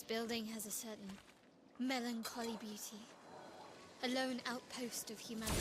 This building has a certain melancholy beauty. A lone outpost of humanity.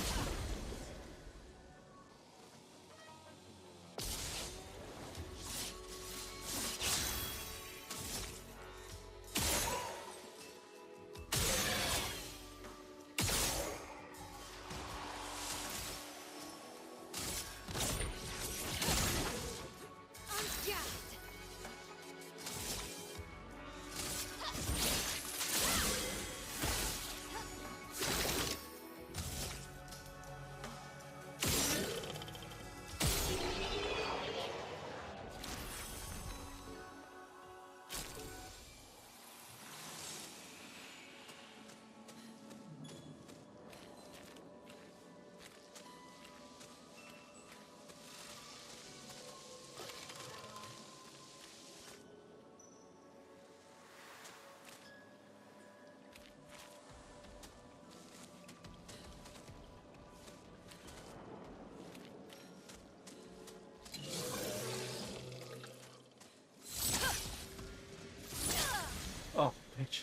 Oh, bitch.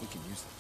We can use them.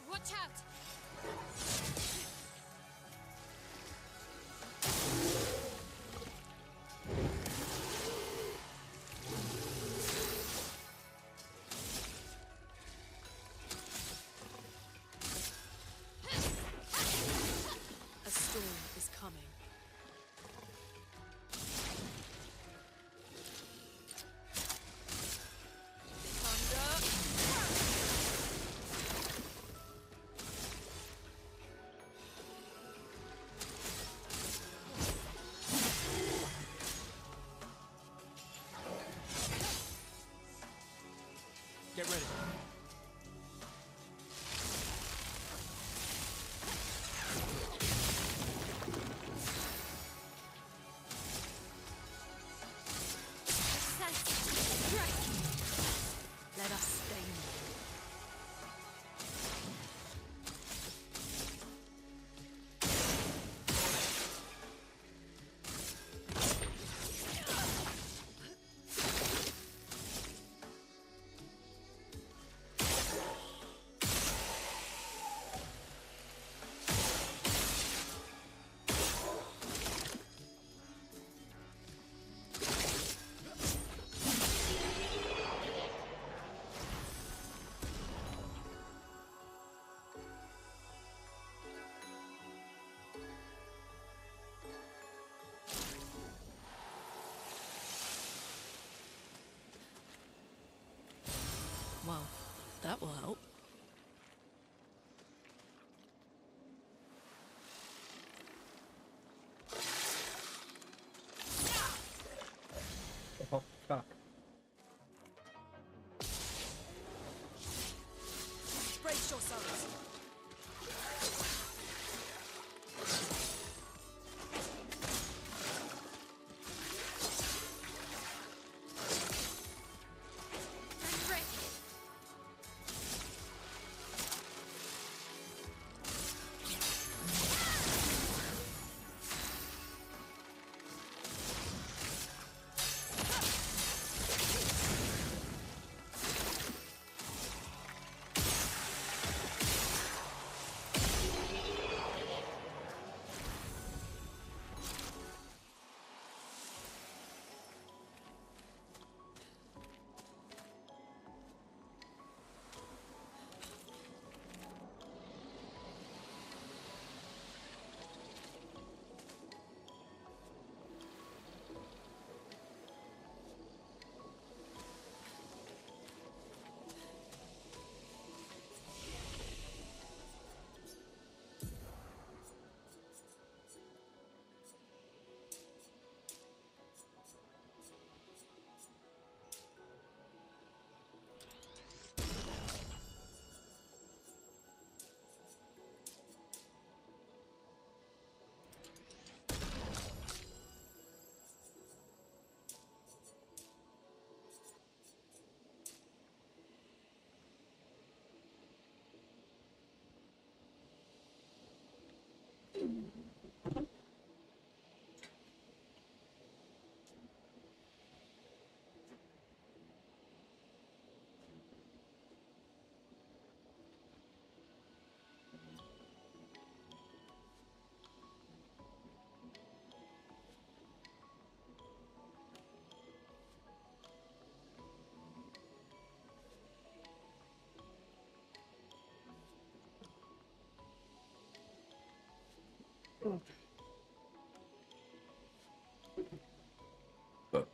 Watch out! A storm is coming. Get ready. Let us stay. Well, that will help. Oh, fuck. Brace yourselves. Frick! But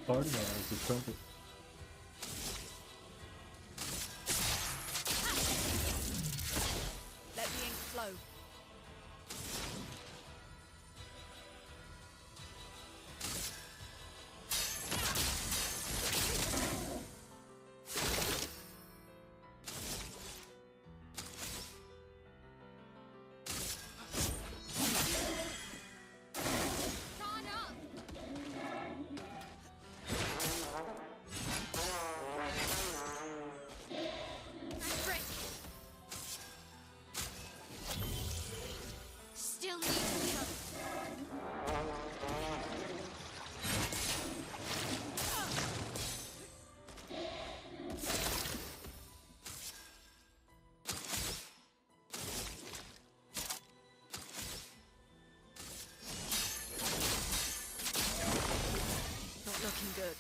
party now is the trumpet. Let the ink flow. Still need help. Not looking good.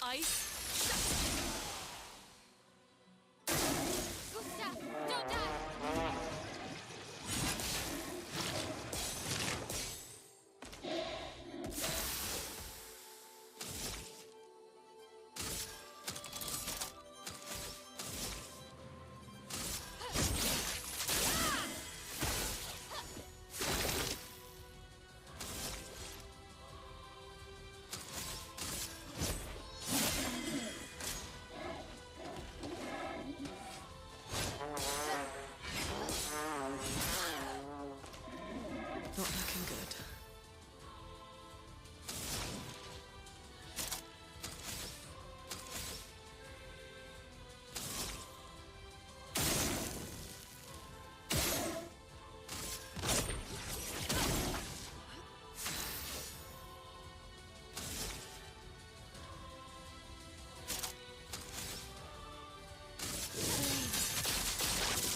Ice. Gustav, don't die! Not looking good.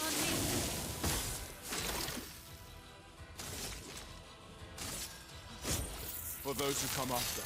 On me. For those who come after.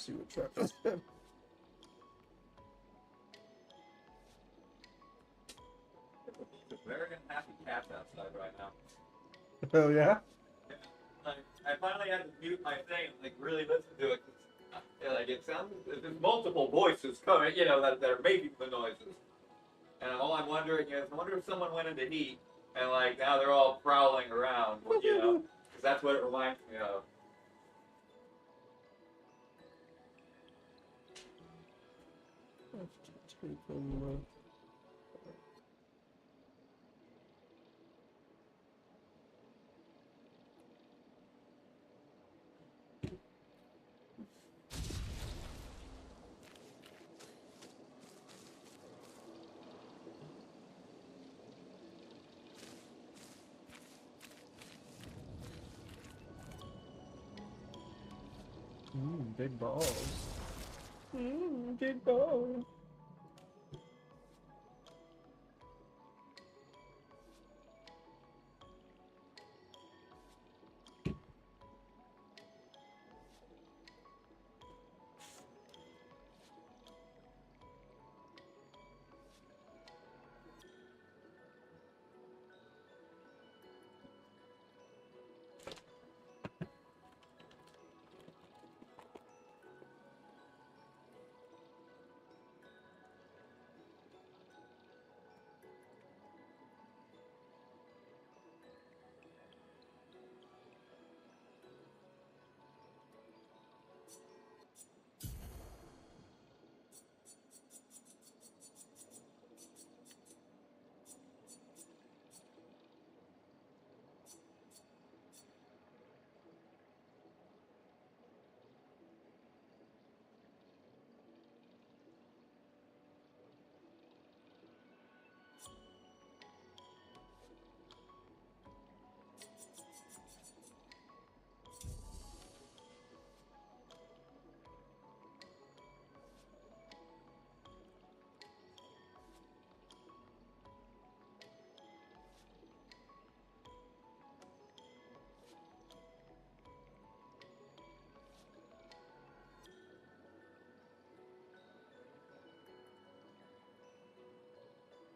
see what Travis said. Very unhappy cats outside right now. Oh yeah? Like, I finally had to mute my thing and like really listen to it. 'Cause, like it sounds, there's multiple voices coming, you know, that are making the noises. And all I'm wondering is, I wonder if someone went into heat and like now they're all prowling around, you know, because that's what it reminds me of. Big balls. Big balls.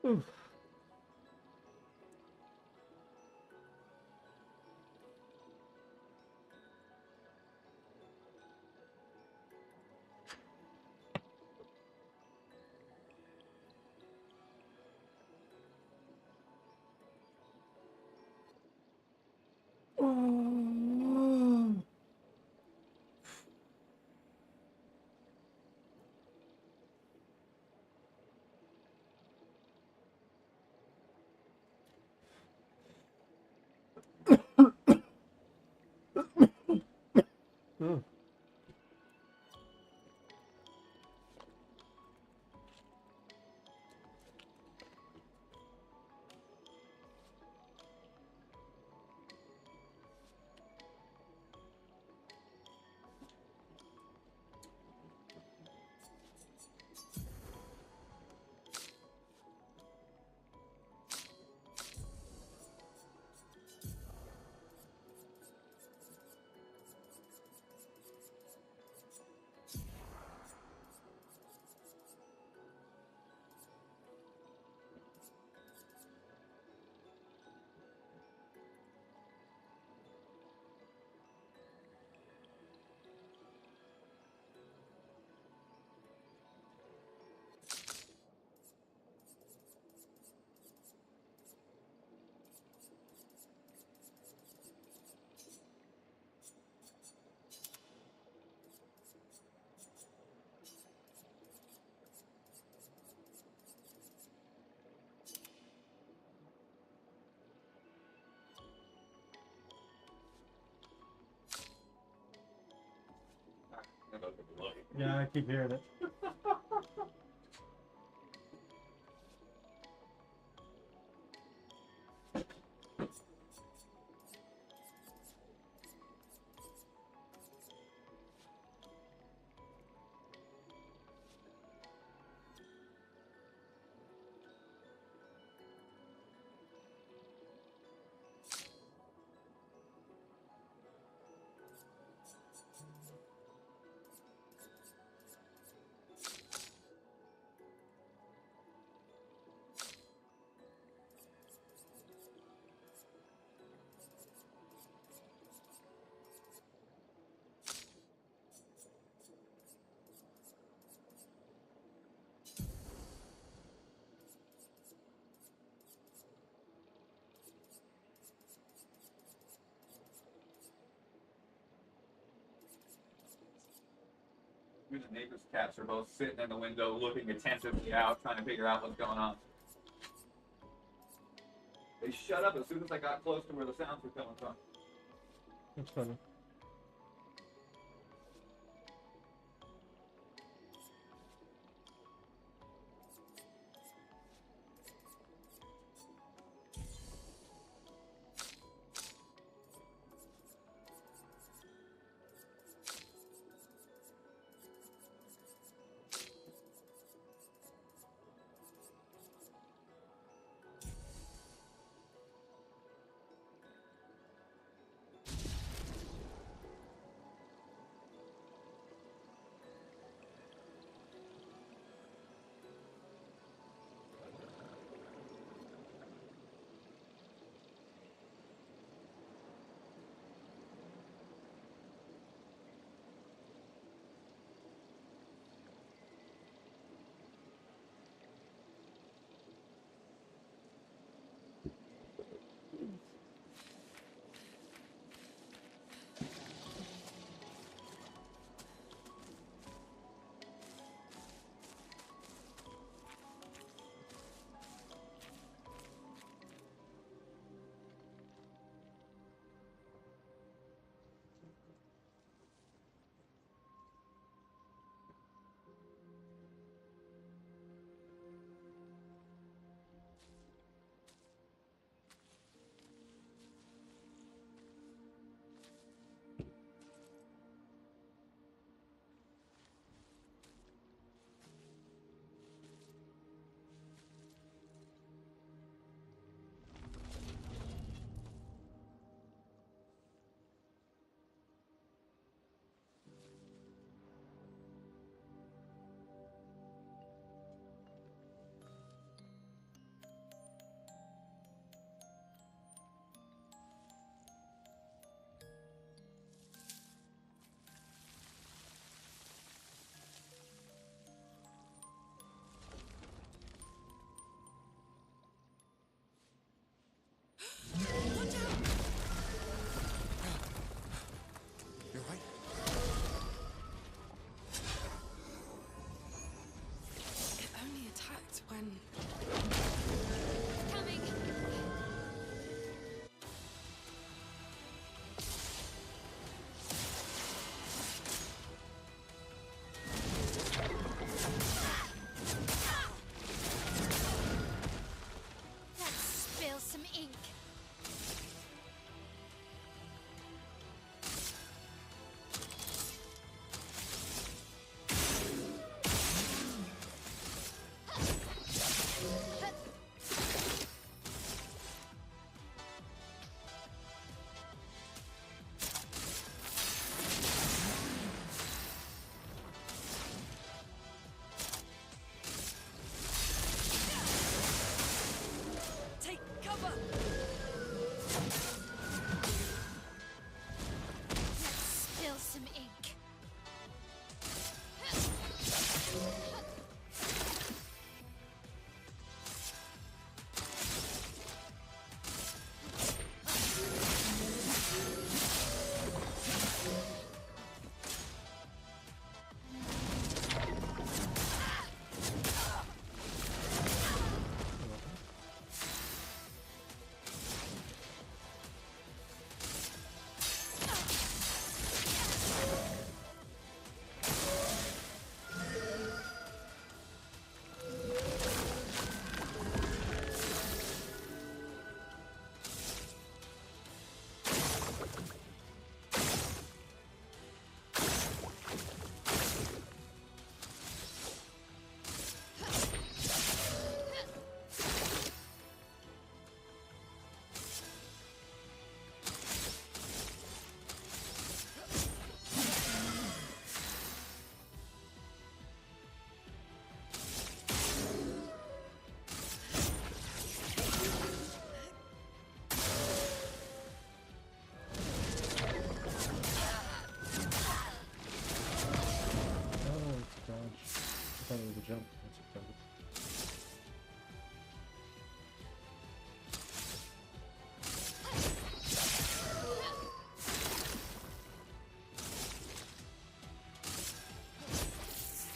Oof. Oh. Mm. Yeah, I keep hearing it. You and the neighbor's cats are both sitting in the window looking attentively out, trying to figure out what's going on. They shut up as soon as I got close to where the sounds were coming from. That's funny.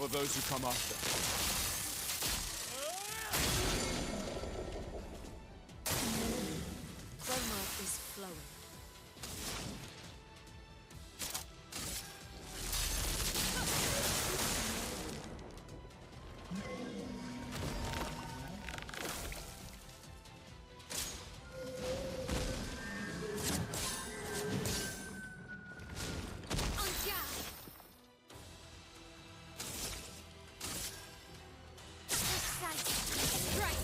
For those who come after. Chroma is flowing. On guard. Precise. Right.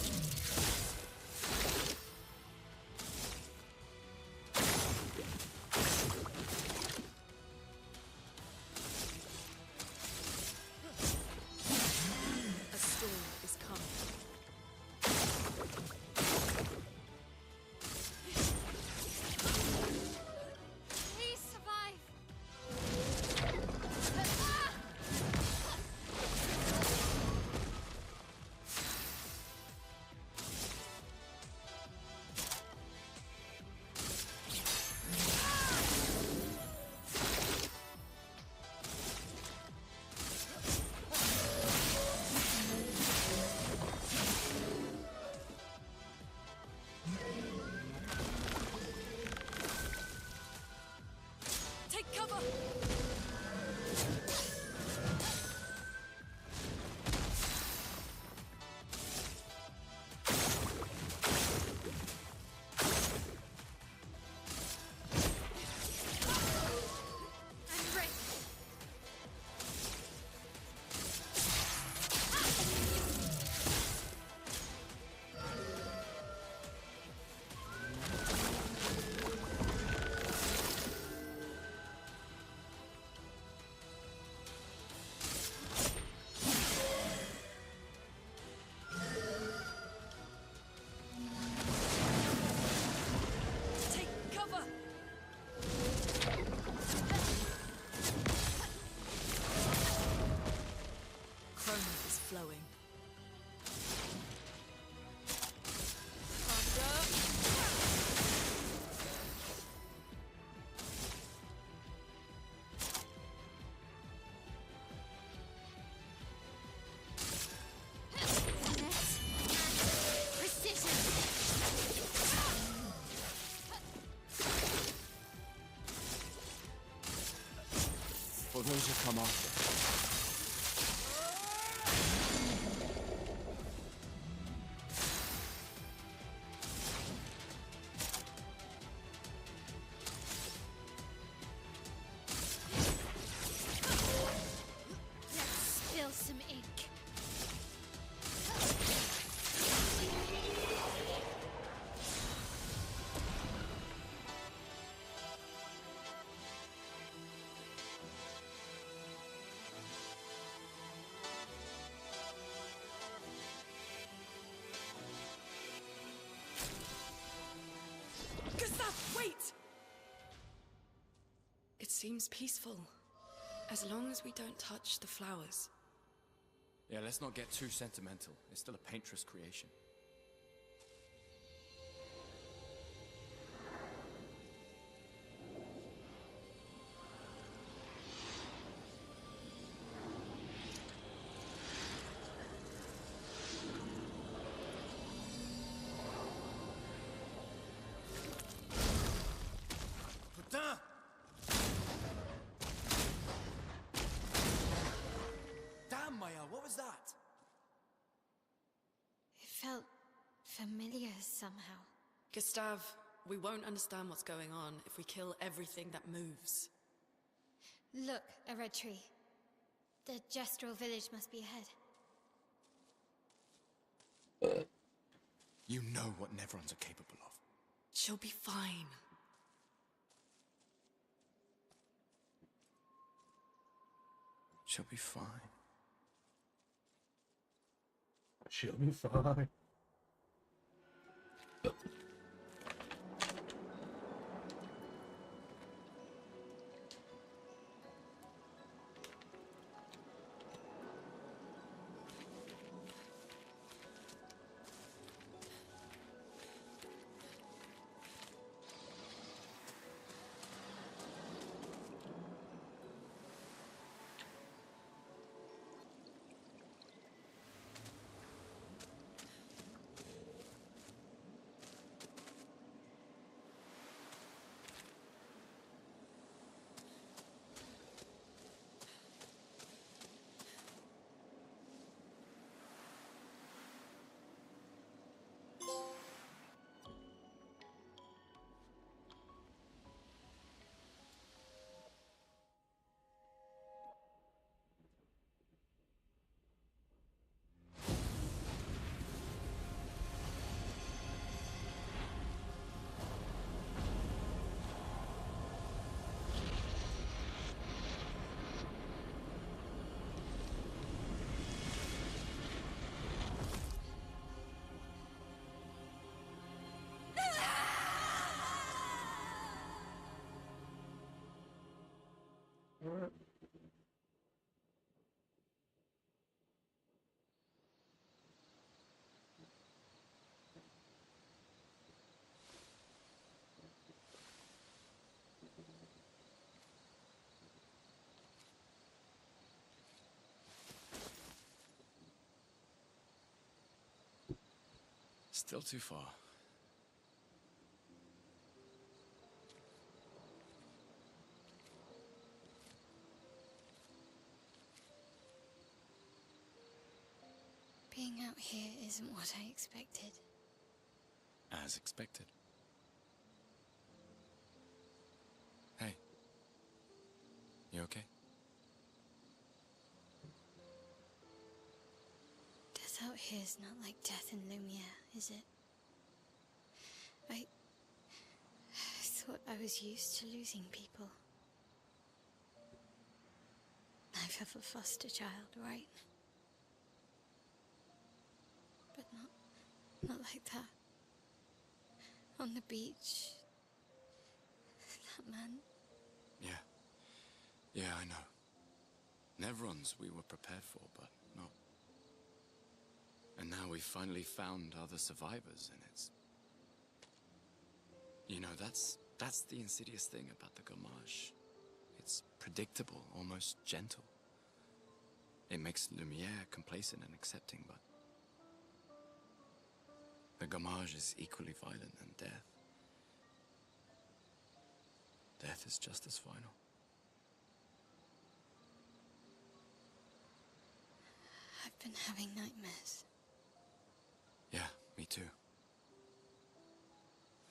A storm is coming. Please survive. Take cover! I'm ready. Take cover! Chroma is flowing. Precision. For those who come after. Let's spill some ink. Gustav, wait! It seems peaceful. As long as we don't touch the flowers. Yeah, let's not get too sentimental. It's still a painter's creation. Putain! Damn, Maya, what was that? It felt familiar somehow. Gustav, we won't understand what's going on if we kill everything that moves. Look, a red tree. The Gestural village must be ahead. You know what Nevrons are capable of. She'll be fine. She'll be fine. She'll be fine. Still too far. Being out here isn't what I expected. As expected. Hey. You okay? Death out here's not like death in Lumiere, is it? I thought I was used to losing people. I've have a foster child, right? But not like that. On the beach. That man. Yeah, I know. Nevrons we were prepared for, but not. And now we've finally found other survivors, and it's... You know, that's the insidious thing about the Gamage. It's predictable, almost gentle. It makes Lumiere complacent and accepting, but... The Gamage is equally violent than death. Death is just as final. I've been having nightmares. Yeah, me too.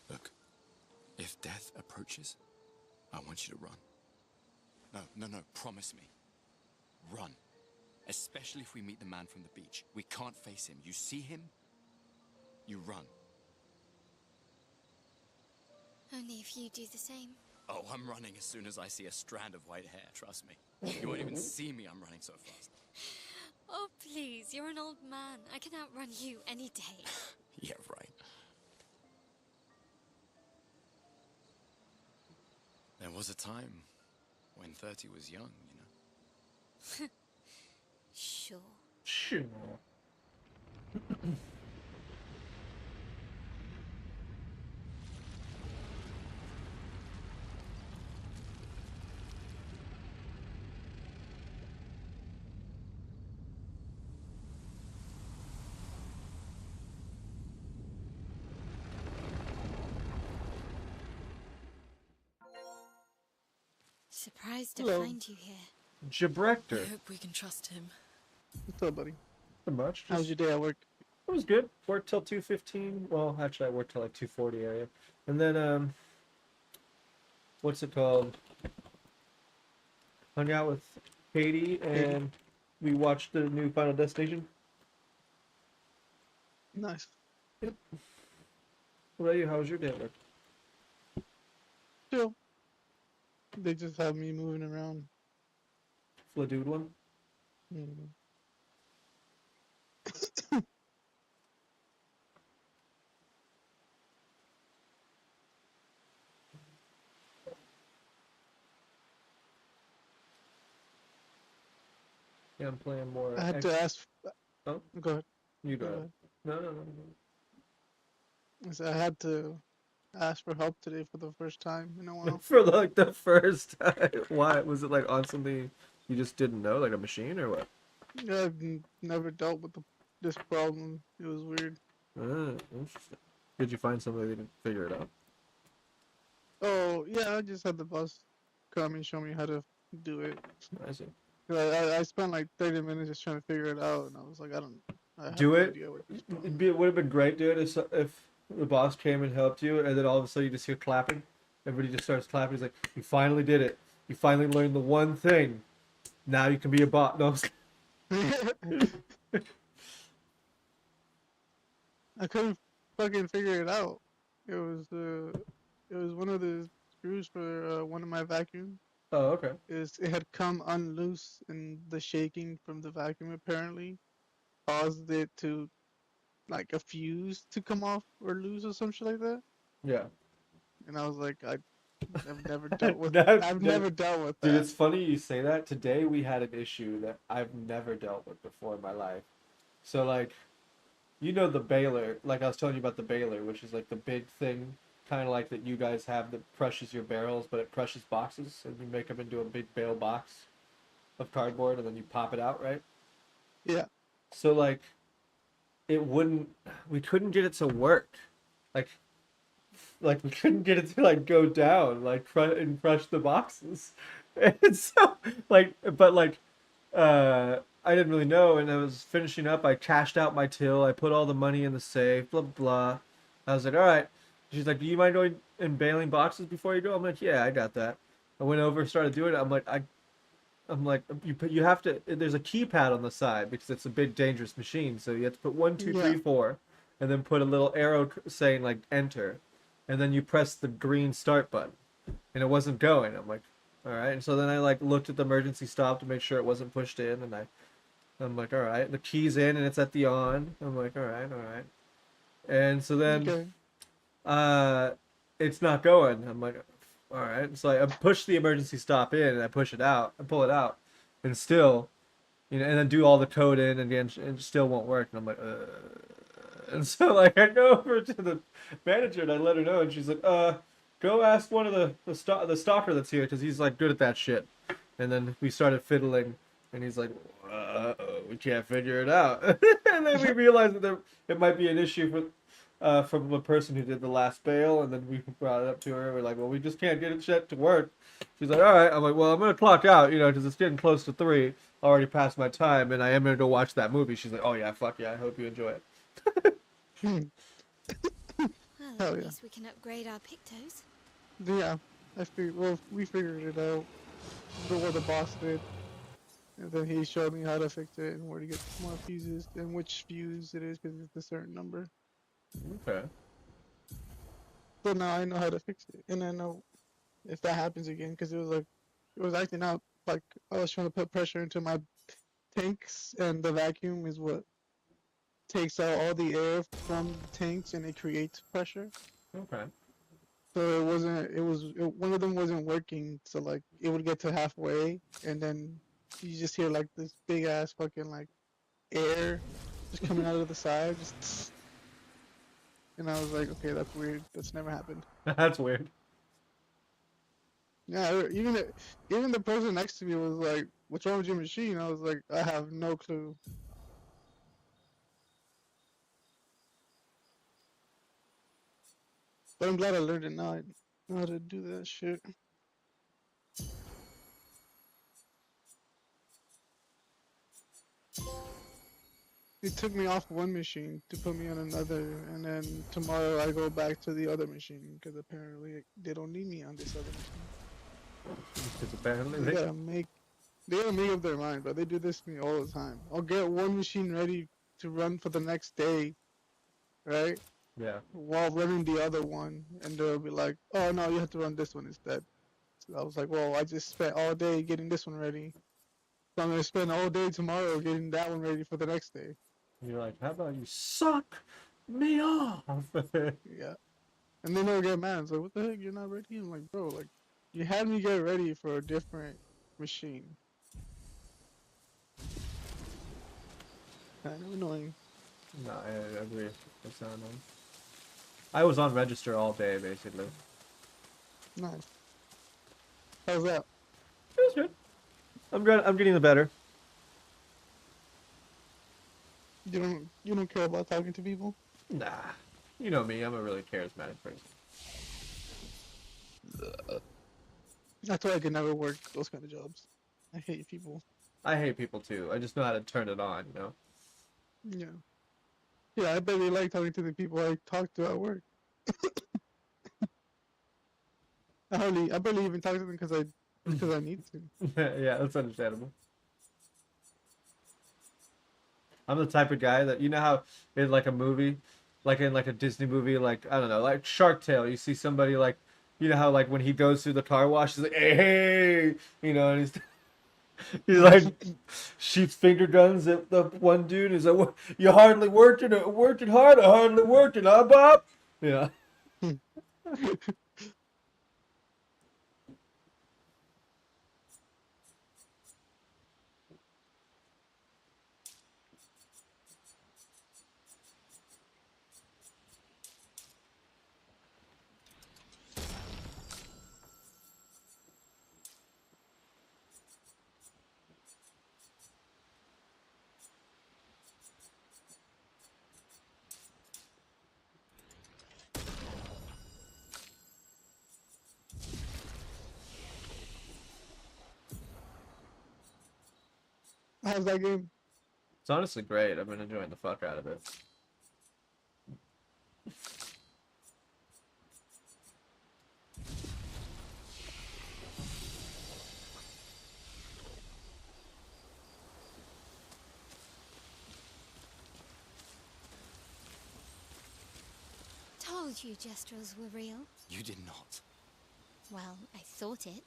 Look, if death approaches, I want you to run. No, promise me. Run. Especially if we meet the man from the beach. We can't face him. You see him, you run. Only if you do the same. Oh, I'm running as soon as I see a strand of white hair, trust me. You won't even see me, I'm running so fast. Oh, please, you're an old man. I can outrun you any day. Yeah, right. There was a time when 30 was young, you know? Sure. Sure. Surprised to Hello. find you here. I Jabrector. hope we can trust him. What's up, buddy? Not much. How was your day at work? It was good. Worked till 2:15. Well, actually, I worked till like 2:40 area, and then what's it called? Hung out with Katie, and we watched the new Final Destination. Nice. What about you? How was your day at work? Chill. They just have me moving around. Fladood one. Mm. Yeah, I'm playing more. I had to ask. Oh, Go ahead. you go Go ahead. ahead. No. I said I had to ask for help today for the first time in a while. For like the first time. Why? Was it like on something you just didn't know, like a machine or what? Yeah, I've never dealt with this problem. It was weird. Interesting. Did you find somebody to figure it out? Oh, yeah, I just had the boss come and show me how to do it. I see. 'Cause I spent like 30 minutes just trying to figure it out, and I was like, I have Do no it. idea what this problem It would have been great, dude, if the boss came and helped you, and then all of a sudden you just hear clapping. Everybody just starts clapping. He's like, "You finally did it. You finally learned the one thing. Now you can be a bot." No, I couldn't fucking figure it out. It was one of the screws for one of my vacuums. oh, okay. It had come unloose, and the shaking from the vacuum apparently caused it to, like, a fuse to come off or loose or some shit like that. Yeah. And I was like, I've never dealt with That- I've that- never dealt with Dude, that. it's funny you say that. Today we had an issue that I've never dealt with before in my life. So, like, you know the baler, like I was telling you about the baler, which is like the big thing, kind of like that you guys have that crushes your barrels, but it crushes boxes, and you make them into a big bale box of cardboard, and then you pop it out, right? Yeah. So, like, it wouldn't. We couldn't get it to work. Like we couldn't get it to like go down, like and crush the boxes. And so but I didn't really know, and I was finishing up. I cashed out my till. I put all the money in the safe. Blah blah. I was like, all right. She's like, do you mind going and bailing boxes before you go? I'm like, yeah, I got that. I went over, started doing it. I'm like, you have to. There's a keypad on the side because it's a big dangerous machine. So you have to put 1, 2, 3, Yeah. 4, and then put a little arrow saying like enter, and then you press the green start button, and it wasn't going. I'm like, all right. And so then I like looked at the emergency stop to make sure it wasn't pushed in, and I'm like, all right. The key's in and it's at the on. I'm like, all right, all right. And so then Okay. it's not going. I'm like, all right. So I push the emergency stop in and I push it out. I pull it out, and still, and then do all the code in again, and it still won't work. And I'm like, and so like I go over to the manager and I let her know, and she's like, go ask one of the stalker that's here because he's like good at that shit. And then we started fiddling, and he's like, we can't figure it out. And then we realized that it might be an issue from the person who did the last bail, and then we brought it up to her. We're like, well, we just can't get it shit to work. She's like, all right. I'm like, well, I'm gonna clock out, because it's getting close to 3. Already past my time, and I am gonna go watch that movie. She's like, oh yeah, fuck yeah, I hope you enjoy it. Hmm. Well, Hell at yeah. least we can upgrade our Pictos. Yeah. We figured it out. What the boss did. And then he showed me how to fix it and where to get more fuses and which fuse it is because it's a certain number. Okay. So now I know how to fix it, and I know if that happens again because it was acting out like I was trying to put pressure into my tanks, and the vacuum is what takes out all the air from the tanks and it creates pressure. Okay. So one of them wasn't working. So like it would get to halfway, and then you just hear like this big ass fucking like air just coming out of the side, just. And I was like, okay, that's weird. That's never happened. That's weird. Yeah, even the person next to me was like, "What's wrong with your machine?" I was like, "I have no clue." But I'm glad I learned it now. I know how to do that shit. It took me off one machine to put me on another, and then tomorrow I go back to the other machine because apparently they don't need me on this other machine. Because apparently They gotta make up their mind, but they do this to me all the time. I'll get one machine ready to run for the next day, right? yeah. While running the other one, and they'll be like, "Oh no, you have to run this one instead." So I was like, "Well, I just spent all day getting this one ready, so I'm gonna spend all day tomorrow getting that one ready for the next day." You're like, how about you suck me off? Yeah, and then they'll get mad. It's like, "What the heck? You're not ready?" I'm like, "Bro, like, you had me get ready for a different machine." Kind of annoying. No, I agree. It's not annoying. I was on register all day, basically. Nice. How's that? It was good. I'm getting the better. You don't care about talking to people? Nah. You know me, I'm a really charismatic person. That's why I could never work those kind of jobs. I hate people. I hate people too. I just know how to turn it on, Yeah. Yeah, I barely like talking to the people I talk to at work. I barely even talk to them because I need to. Yeah, that's understandable. I'm the type of guy that, you know how in like a movie, like in like a Disney movie, like, I don't know, like Shark Tale, you see somebody like, you know how like when he goes through the car wash, he's like, hey, and he's like shoots finger guns at the one dude. He's like, you hardly working hard, I hardly working, huh, Bob? Yeah. How's that game? It's honestly great. I've been enjoying the fuck out of it. Told you Gestrels were real. You did not. Well, I thought it.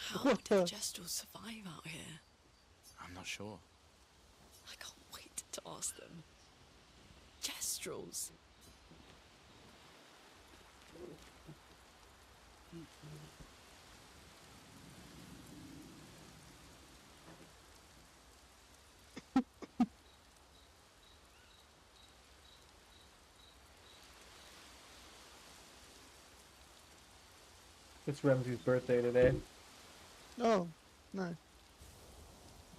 How What did the- Gestrels survive out here? I'm not sure. I can't wait to ask them. Gestrels. It's Ramsey's birthday today. Oh, nice.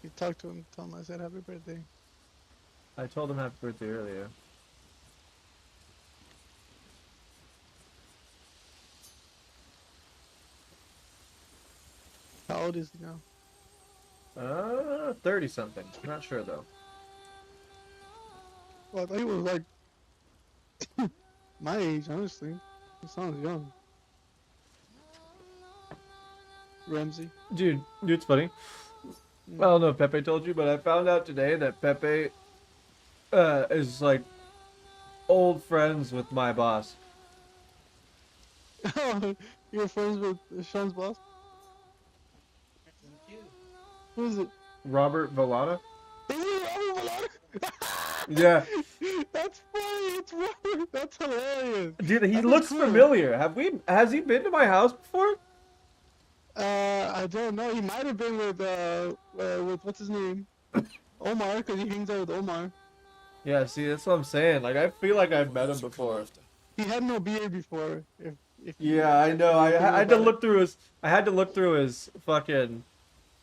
You talked to him, tell him I said happy birthday. I told him happy birthday earlier. How old is he now? 30 something. Not sure though. Well, I thought he was like my age, honestly. He sounds young. Ramsey. Dude, it's funny. I don't know if Pepe told you, but I found out today that Pepe is like old friends with my boss. Oh, you're friends with Sean's boss? Who is it? Robert Villana? Is it Robert Villana? Yeah. That's funny. It's Robert. That's hilarious. Dude, he That's looks cool. familiar. Has he been to my house before? I don't know. He might have been with what's his name? Omar, because he hangs out with Omar. Yeah, see, that's what I'm saying. Like, I feel like I've met him Those who come before. after. He had no beard before. If Yeah, I know. I had to look through his. I had to look through his fucking.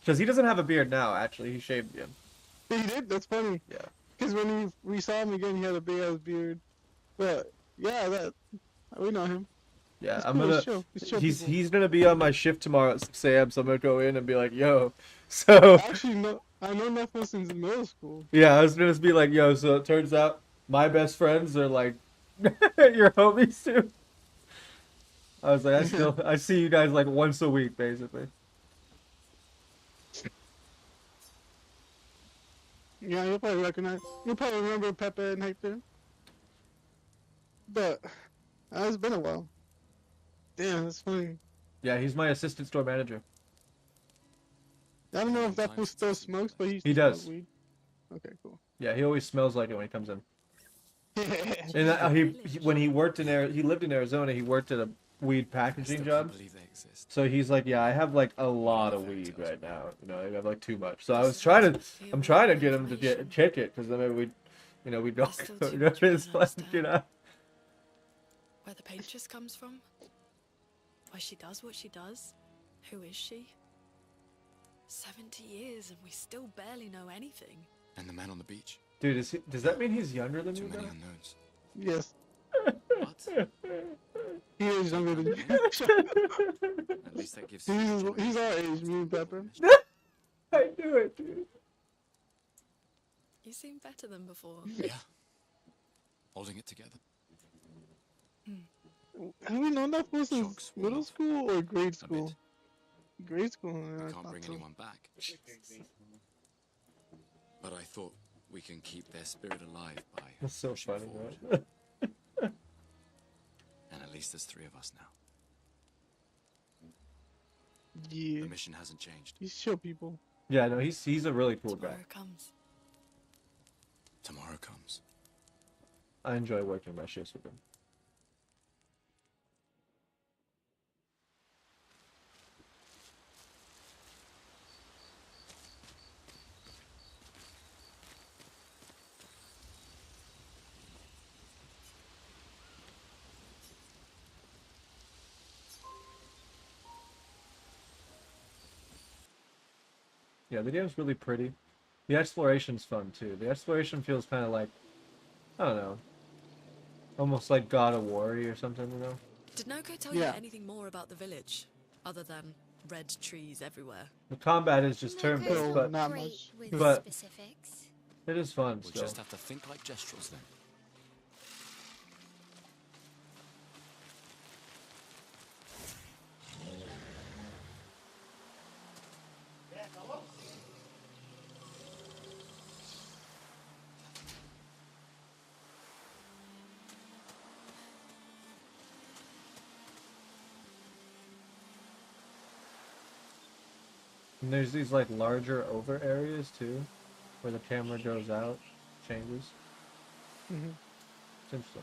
Because he doesn't have a beard now. Actually, he shaved him. He did. That's funny. Yeah. Because when we saw him again, he had a big ass beard. But yeah, we know him. Yeah, He's I'm cool, gonna. he's chill, he's chill people. He's gonna be on my shift tomorrow at 6 a.m. So I'm gonna go in and be like, yo. So Actually, no, I know Netflix since middle school. yeah, I was gonna just be like, yo. So it turns out my best friends are like your homies too. I was like, I see you guys like once a week, basically. Yeah, you'll probably remember Pepe and Hector. But it's been a while. Damn, that's funny. Yeah, he's my assistant store manager. I don't know if that fool still smokes, but He still does. smokes weed. Okay, cool. Yeah, he always smells like it when he comes in. And when he lived in Arizona. He worked at a weed I packaging still job. can't believe they exist. So he's like, yeah, I have like a lot of weed right now. You know, I have like too much. So I'm trying to get him to kick it because then maybe we don't Still go too to much we his don't like, understand. Where the paintress comes from? Why she does what she does? Who is she? 70 years and we still barely know anything. And the man on the beach. Dude, does that mean he's younger than Too me? many Though? unknowns. Yes, What? he is younger than you. At least that gives he's our age, me and Pepper. I knew it, dude. You seem better than before. Yeah. Holding it together. Have we known that fool since Shocks worn middle off. school or grade A school? bit. Grade school. I I can't thought bring so. anyone back. But I thought we can keep their spirit alive by That's so pushing funny, forward. right? And at least there's 3 of us now. Yeah, The mission hasn't changed. he's chill people. Yeah, no, he's a really cool guy. Tomorrow comes. Tomorrow comes. I enjoy working my shifts with him. Yeah, the game's really pretty. The exploration's fun too. The exploration feels kind of like, I don't know, almost like God of War or something, you know? Did Noko tell Yeah. you anything more about the village? Other than red trees everywhere. The combat is just Mirko's turn-based, Well, but not great much. with But- specifics. it is fun We'll still. just have to think like Gestrels then. And there's these like larger over areas too, where the camera goes out, changes. Hmm. It's interesting.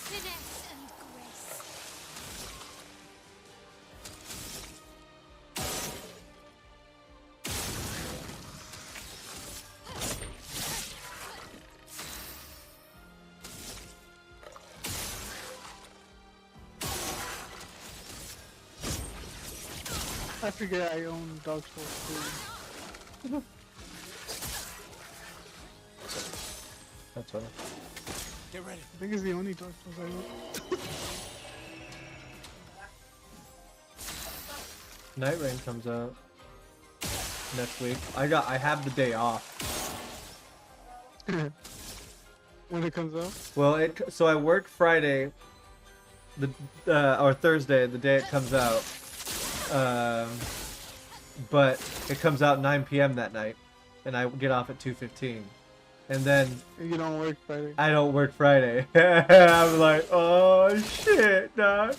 Finesse and grace. I forget I own Dark Souls 2. That's funny. Get ready. I think it's the only Dark Souls I own. Night Rain comes out next week. I have the day off. When it comes out. Well, so I work Friday, or Thursday, the day it comes out. But it comes out 9 p.m. that night, and I get off at 2:15, and then And you don't work Friday. I don't work Friday. I'm like, oh shit, dog.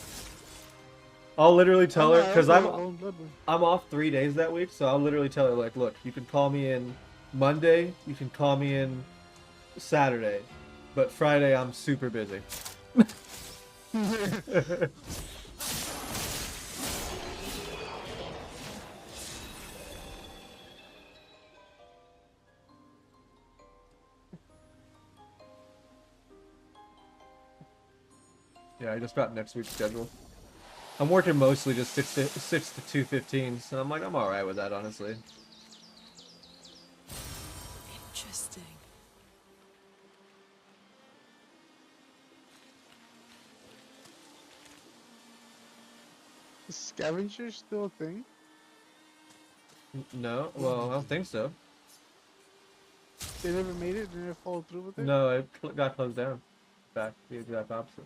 I'll literally tell her because I'm off 3 days that week, so I'll literally tell her like, look, you can call me in Monday, you can call me in Saturday, but Friday I'm super busy. Yeah, I just got next week's schedule. I'm working mostly just 6 to 2:15, so I'm like, I'm alright with that, honestly. Interesting. Is Scavenger still a thing? No, well, I don't think so. They never made it? They never followed through with it? No, it got closed down. Back the exact opposite.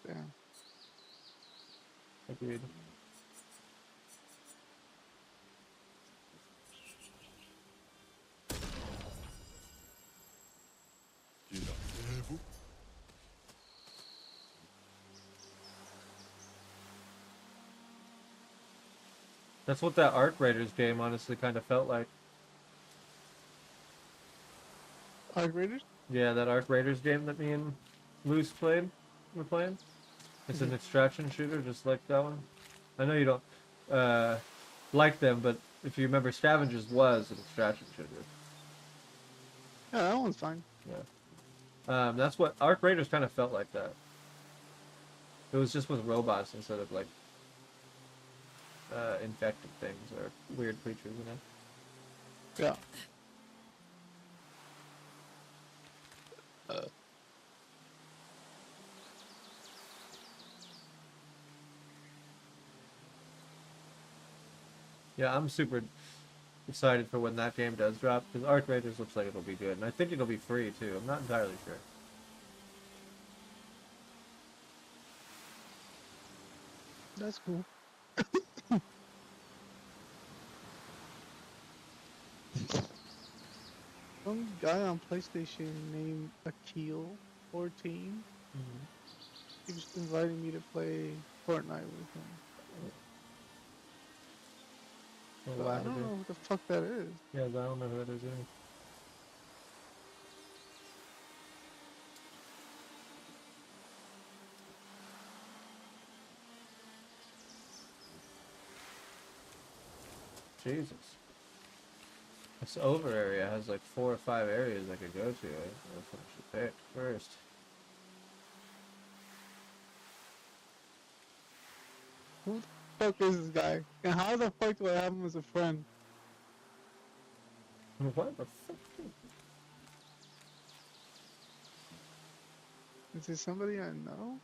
Damn. Agreed. That's what that Arc Raiders game honestly kind of felt like. Arc Raiders? Yeah, that Arc Raiders game that me and Luce were playing. It's an extraction shooter, just like that one. I know you don't like them, but if you remember, Scavengers was an extraction shooter. Yeah, that one's fine. Yeah. That's what Arc Raiders kind of felt like that. It was just with robots instead of like infected things or weird creatures, you know? Yeah. Yeah, I'm super excited for when that game does drop, because Arc Raiders looks like it'll be good, and I think it'll be free too. I'm not entirely sure. That's cool. Some guy on PlayStation named Akil14 keeps inviting me to play Fortnite with him. Well, But why I would don't you- know what the fuck that is. Yeah, I don't know who it is either. Jesus. This over area has like 4 or 5 areas I could go to. That's what I should pick first. Who the fuck is this guy? And how the fuck do I have him as a friend? What the fuck? Is this somebody I know?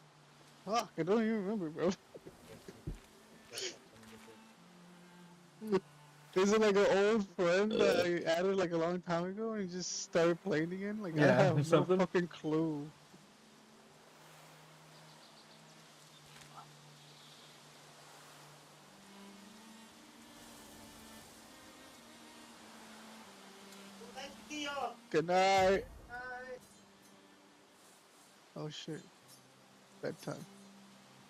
Fuck, I don't even remember, bro. Is it like an old friend that I added like a long time ago and just started playing again? Like I Yeah, have no something. fucking clue. Good night. Oh shit. Bedtime.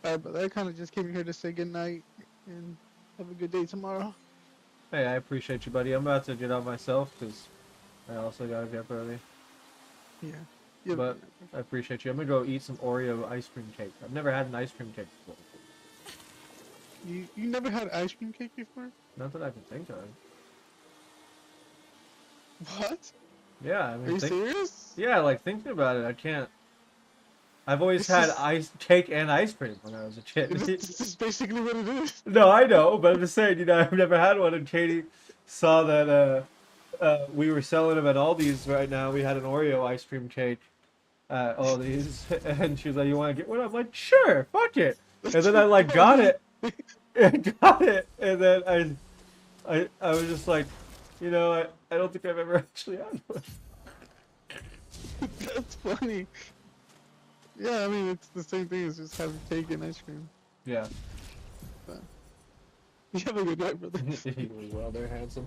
Alright, but I kinda just came here to say good night and have a good day tomorrow. Hey, I appreciate you, buddy. I'm about to get out myself because I also gotta get up early. Yeah. Yeah, But I appreciate you. I'm gonna go eat some Oreo ice cream cake. I've never had an ice cream cake before. you never had ice cream cake before? Not that I can think of. What? Yeah, I Are mean, you serious? yeah, like thinking about it, I can't. I've always This had is- ice cake and ice cream when I was a kid. This is basically what it is. No, I know, but I'm just saying, you know, I've never had one, and Katie saw that we were selling them at Aldi's right now. We had an Oreo ice cream cake at Aldi's, and she was like, "You want to get one?" I'm like, "Sure, fuck it." And then I like got it, and got it, and then I was just like, you know, I don't think I've ever actually had one. That's funny. Yeah, I mean, it's the same thing as just having cake and ice cream. Yeah, You have a good night, brother. he was well there, handsome.